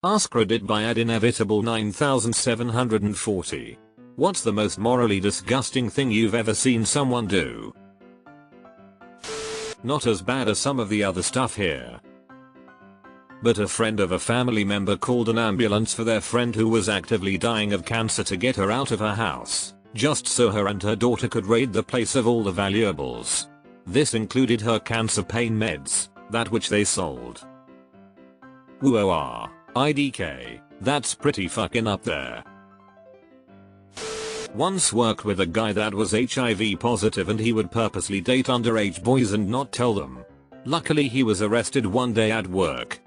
AskReddit by ad inevitable 9740. What's the most morally disgusting thing you've ever seen someone do? Not as bad as some of the other stuff here. But a friend of a family member called an ambulance for their friend who was actively dying of cancer to get her out of her house, just so her and her daughter could raid the place of all the valuables. This included her cancer pain meds, that which they sold. Whoa, IDK, that's pretty fucking up there. Once worked with a guy that was HIV positive and he would purposely date underage boys and not tell them. Luckily he was arrested one day at work.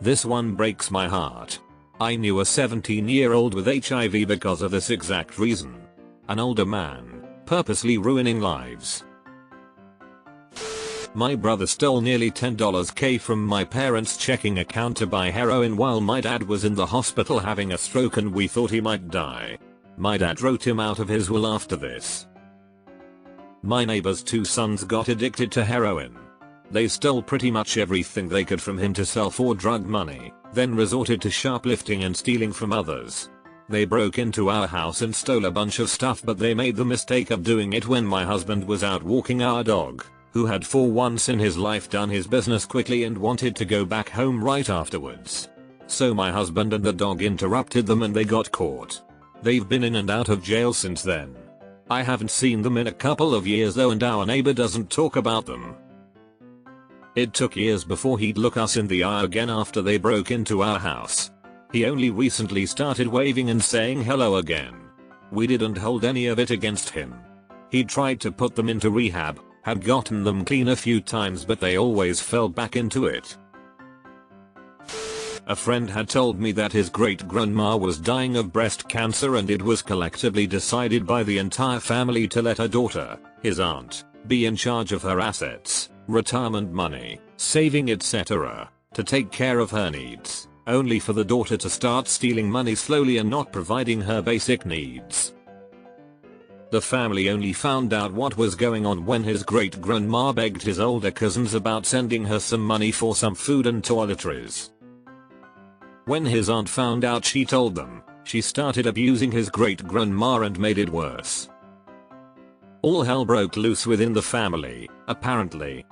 This one breaks my heart. I knew a 17-year-old with HIV because of this exact reason. An older man, purposely ruining lives. My brother stole nearly $10K from my parents' checking account to buy heroin while my dad was in the hospital having a stroke and we thought he might die. My dad wrote him out of his will after this. My neighbor's 2 sons got addicted to heroin. They stole pretty much everything they could from him to sell for drug money, then resorted to shoplifting and stealing from others. They broke into our house and stole a bunch of stuff, but they made the mistake of doing it when my husband was out walking our dog, who had for once in his life done his business quickly and wanted to go back home right afterwards. So my husband and the dog interrupted them and they got caught. They've been in and out of jail since then. I haven't seen them in a couple of years though, and our neighbor doesn't talk about them. It took years before he'd look us in the eye again after they broke into our house. He only recently started waving and saying hello again. We didn't hold any of it against him. He tried to put them into rehab, had gotten them clean a few times, but they always fell back into it. A friend had told me that his great-grandma was dying of breast cancer and it was collectively decided by the entire family to let her daughter, his aunt, be in charge of her assets, retirement money, saving etc., to take care of her needs, only for the daughter to start stealing money slowly and not providing her basic needs. The family only found out what was going on when his great-grandma begged his older cousins about sending her some money for some food and toiletries. When his aunt found out, she told them. She started abusing his great-grandma and made it worse. All hell broke loose within the family, apparently.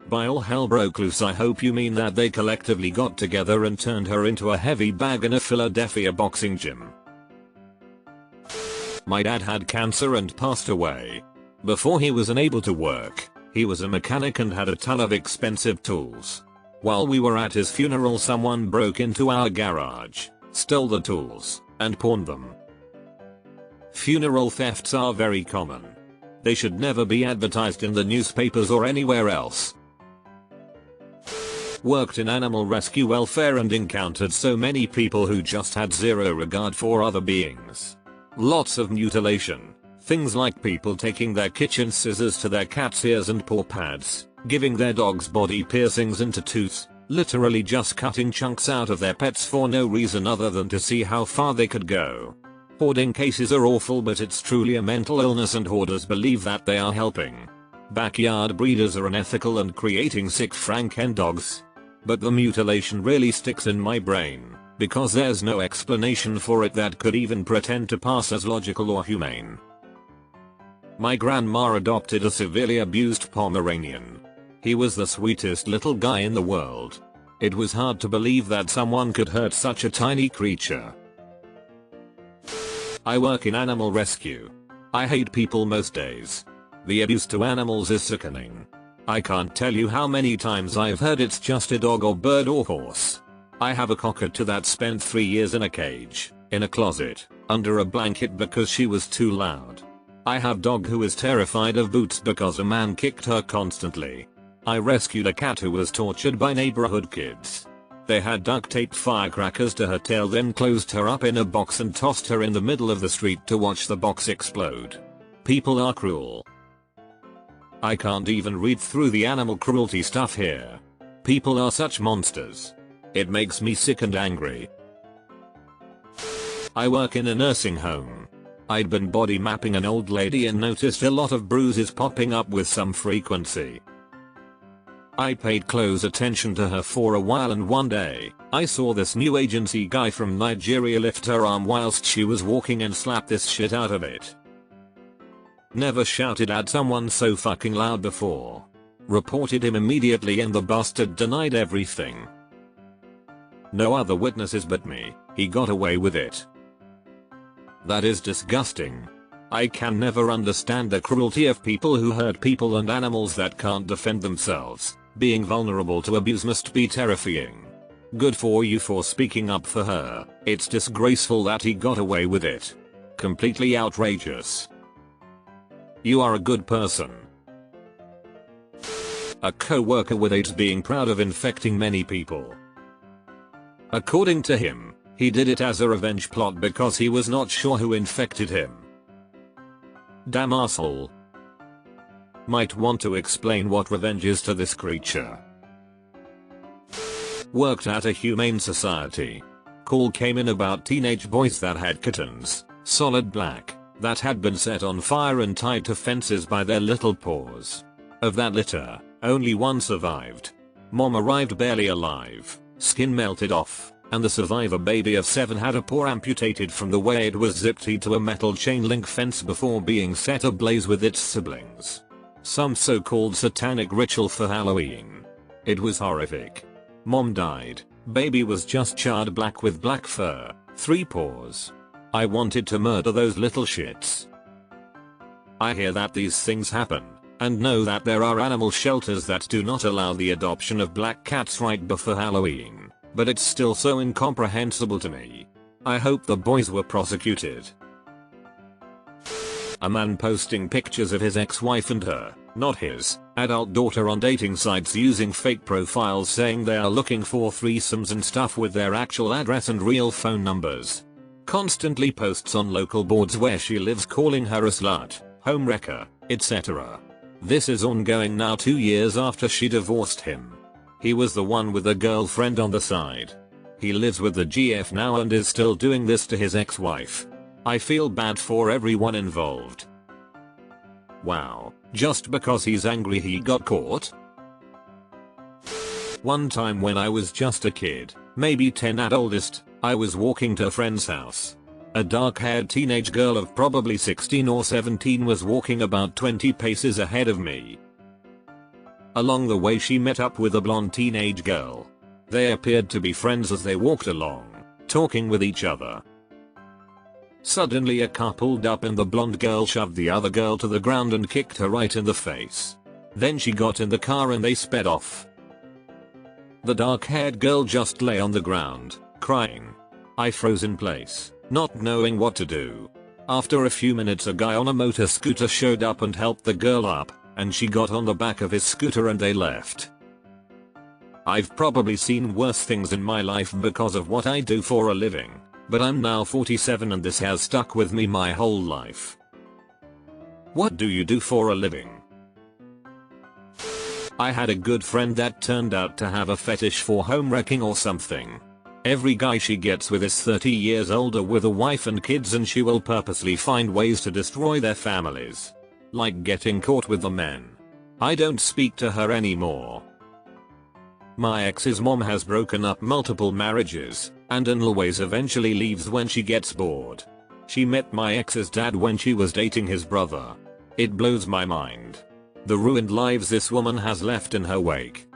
By all hell broke loose I hope you mean that they collectively got together and turned her into a heavy bag in a Philadelphia boxing gym. My dad had cancer and passed away. Before he was unable to work, he was a mechanic and had a ton of expensive tools. While we were at his funeral, someone broke into our garage, stole the tools, and pawned them. Funeral thefts are very common. They should never be advertised in the newspapers or anywhere else. Worked in animal rescue welfare and encountered so many people who just had zero regard for other beings. Lots of mutilation. Things like people taking their kitchen scissors to their cat's ears and paw pads, giving their dogs body piercings and tattoos, literally just cutting chunks out of their pets for no reason other than to see how far they could go. Hoarding cases are awful, but it's truly a mental illness and hoarders believe that they are helping. Backyard breeders are unethical and creating sick Franken dogs. But the mutilation really sticks in my brain, because there's no explanation for it that could even pretend to pass as logical or humane. My grandma adopted a severely abused Pomeranian. He was the sweetest little guy in the world. It was hard to believe that someone could hurt such a tiny creature. I work in animal rescue. I hate people most days. The abuse to animals is sickening. I can't tell you how many times I've heard it's just a dog or bird or horse. I have a cockatoo that spent 3 years in a cage, in a closet, under a blanket because she was too loud. I have dog who is terrified of boots because a man kicked her constantly. I rescued a cat who was tortured by neighborhood kids. They had duct taped firecrackers to her tail, then closed her up in a box and tossed her in the middle of the street to watch the box explode. People are cruel. I can't even read through the animal cruelty stuff here. People are such monsters. It makes me sick and angry. I work in a nursing home. I'd been body mapping an old lady and noticed a lot of bruises popping up with some frequency. I paid close attention to her for a while, and one day, I saw this new agency guy from Nigeria lift her arm whilst she was walking and slap this shit out of it. Never shouted at someone so fucking loud before. Reported him immediately and the bastard denied everything. No other witnesses but me, he got away with it. That is disgusting. I can never understand the cruelty of people who hurt people and animals that can't defend themselves. Being vulnerable to abuse must be terrifying. Good for you for speaking up for her. It's disgraceful that he got away with it. Completely outrageous. You are a good person. A co-worker with AIDS being proud of infecting many people. According to him, he did it as a revenge plot because he was not sure who infected him. Damn asshole. Might want to explain what revenge is to this creature. Worked at a humane society. Call came in about teenage boys that had kittens, solid black, that had been set on fire and tied to fences by their little paws. Of that litter, only one survived. Mom arrived barely alive, skin melted off, and the survivor baby of 7 had a paw amputated from the way it was zipped to a metal chain link fence before being set ablaze with its siblings. Some so-called satanic ritual for Halloween. It was horrific. Mom died, baby was just charred black with black fur, 3 paws. I wanted to murder those little shits. I hear that these things happen, and know that there are animal shelters that do not allow the adoption of black cats right before Halloween, but it's still so incomprehensible to me. I hope the boys were prosecuted. A man posting pictures of his ex-wife and her, not his, adult daughter on dating sites using fake profiles saying they are looking for threesomes and stuff with their actual address and real phone numbers. Constantly posts on local boards where she lives calling her a slut, homewrecker, etc. This is ongoing now 2 years after she divorced him. He was the one with a girlfriend on the side. He lives with the GF now and is still doing this to his ex-wife. I feel bad for everyone involved. Wow, just because he's angry he got caught? One time when I was just a kid, maybe 10 at oldest, I was walking to a friend's house. A dark-haired teenage girl of probably 16 or 17 was walking about 20 paces ahead of me. Along the way she met up with a blonde teenage girl. They appeared to be friends as they walked along, talking with each other. Suddenly a car pulled up and the blonde girl shoved the other girl to the ground and kicked her right in the face. Then she got in the car and they sped off. The dark-haired girl just lay on the ground, crying. I froze in place, not knowing what to do. After a few minutes a guy on a motor scooter showed up and helped the girl up, and she got on the back of his scooter and they left. I've probably seen worse things in my life because of what I do for a living, but I'm now 47 and this has stuck with me my whole life. What do you do for a living? I had a good friend that turned out to have a fetish for homewrecking or something. Every guy she gets with is 30 years older with a wife and kids and she will purposely find ways to destroy their families. Like getting caught with the men. I don't speak to her anymore. My ex's mom has broken up multiple marriages, and always eventually leaves when she gets bored. She met my ex's dad when she was dating his brother. It blows my mind. The ruined lives this woman has left in her wake.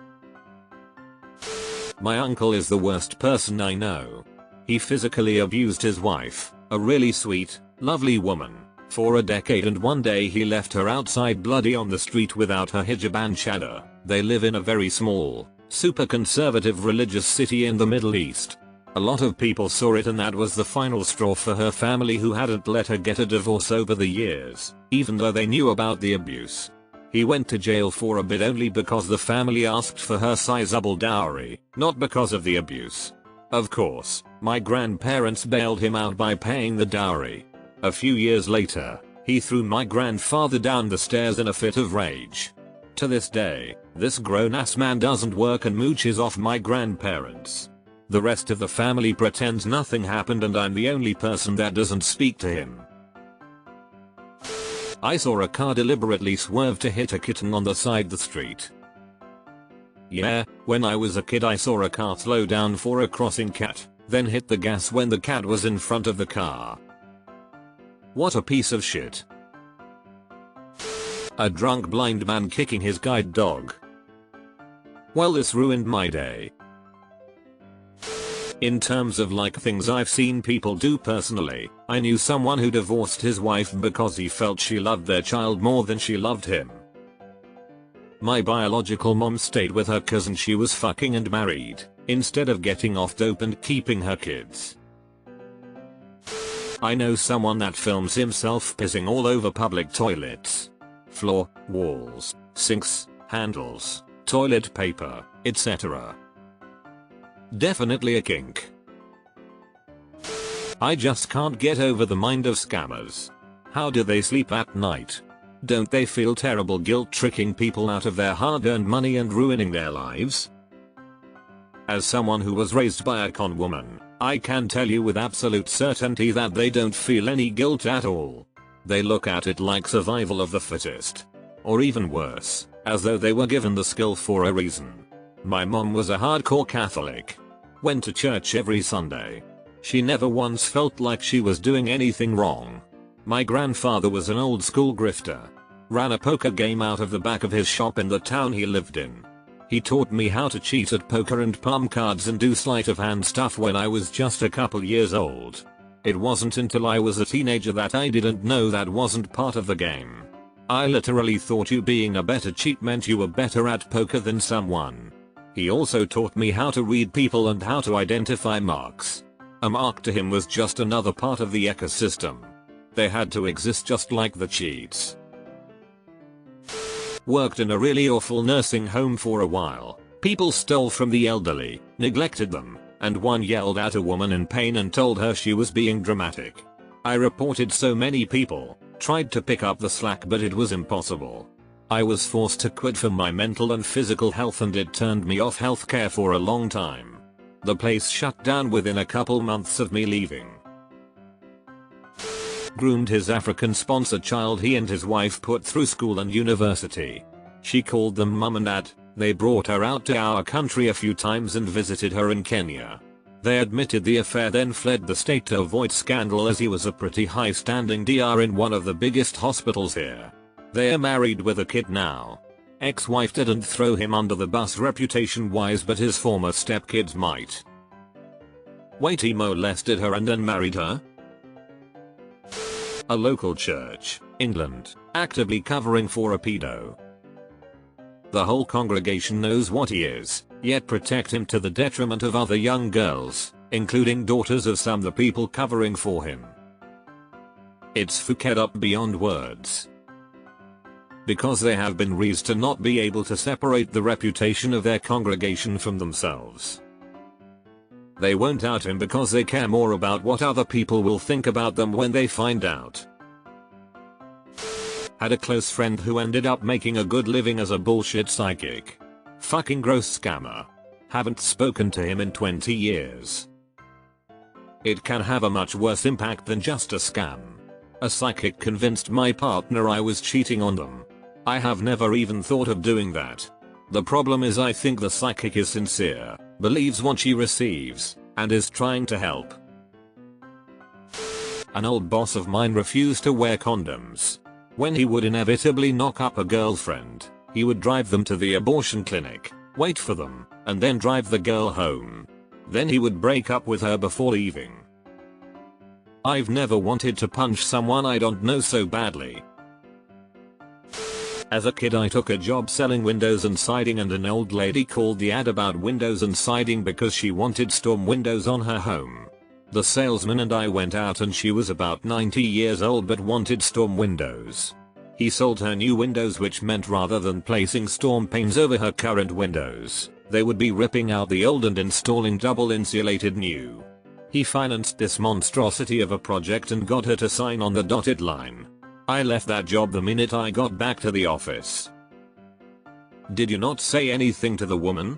My uncle is the worst person I know. He physically abused his wife, a really sweet, lovely woman, for a decade and one day he left her outside bloody on the street without her hijab and chador. They live in a very small, super conservative religious city in the Middle East. A lot of people saw it and that was the final straw for her family who hadn't let her get a divorce over the years, even though they knew about the abuse. He went to jail for a bit only because the family asked for her sizable dowry, not because of the abuse. Of course, my grandparents bailed him out by paying the dowry. A few years later, he threw my grandfather down the stairs in a fit of rage. To this day, this grown-ass man doesn't work and mooches off my grandparents. The rest of the family pretends nothing happened and I'm the only person that doesn't speak to him. I saw a car deliberately swerve to hit a kitten on the side of the street. Yeah, when I was a kid I saw a car slow down for a crossing cat, then hit the gas when the cat was in front of the car. What a piece of shit. A drunk blind man kicking his guide dog. Well, this ruined my day. In terms of like things I've seen people do personally, I knew someone who divorced his wife because he felt she loved their child more than she loved him. My biological mom stayed with her cousin she was fucking and married, instead of getting off dope and keeping her kids. I know someone that films himself pissing all over public toilets. Floor, walls, sinks, handles, toilet paper, etc. Definitely a kink. I just can't get over the mind of scammers. How do they sleep at night? Don't they feel terrible guilt tricking people out of their hard-earned money and ruining their lives? As someone who was raised by a con woman, I can tell you with absolute certainty that they don't feel any guilt at all. They look at it like survival of the fittest. Or even worse, as though they were given the skill for a reason. My mom was a hardcore Catholic. Went to church every Sunday. She never once felt like she was doing anything wrong. My grandfather was an old school grifter. Ran a poker game out of the back of his shop in the town he lived in. He taught me how to cheat at poker and palm cards and do sleight of hand stuff when I was just a couple years old. It wasn't until I was a teenager that I didn't know that wasn't part of the game. I literally thought you being a better cheat meant you were better at poker than someone. He also taught me how to read people and how to identify marks. A mark to him was just another part of the ecosystem. They had to exist just like the cheats. Worked in a really awful nursing home for a while. People stole from the elderly, neglected them, and one yelled at a woman in pain and told her she was being dramatic. I reported so many people, tried to pick up the slack but it was impossible. I was forced to quit for my mental and physical health and it turned me off healthcare for a long time. The place shut down within a couple months of me leaving. Groomed his African sponsor child he and his wife put through school and university. She called them mum and dad. They brought her out to our country a few times and visited her in Kenya. They admitted the affair then fled the state to avoid scandal as he was a pretty high standing DR in one of the biggest hospitals here. They are married with a kid now. Ex-wife didn't throw him under the bus reputation wise but his former stepkids might. Wait, he molested her and then married her? A local church, England, actively covering for a pedo. The whole congregation knows what he is, yet protect him to the detriment of other young girls, including daughters of some the people covering for him. It's fucked up beyond words. Because they have been raised to not be able to separate the reputation of their congregation from themselves. They won't out him because they care more about what other people will think about them when they find out. Had a close friend who ended up making a good living as a bullshit psychic. Fucking gross scammer. Haven't spoken to him in 20 years. It can have a much worse impact than just a scam. A psychic convinced my partner I was cheating on them. I have never even thought of doing that. The problem is I think the psychic is sincere, believes what she receives, and is trying to help. An old boss of mine refused to wear condoms. When he would inevitably knock up a girlfriend, he would drive them to the abortion clinic, wait for them, and then drive the girl home. Then he would break up with her before leaving. I've never wanted to punch someone I don't know so badly. As a kid I took a job selling windows and siding and an old lady called the ad about windows and siding because she wanted storm windows on her home. The salesman and I went out and she was about 90 years old but wanted storm windows. He sold her new windows which meant rather than placing storm panes over her current windows, they would be ripping out the old and installing double insulated new. He financed this monstrosity of a project and got her to sign on the dotted line. I left that job the minute I got back to the office. Did you not say anything to the woman?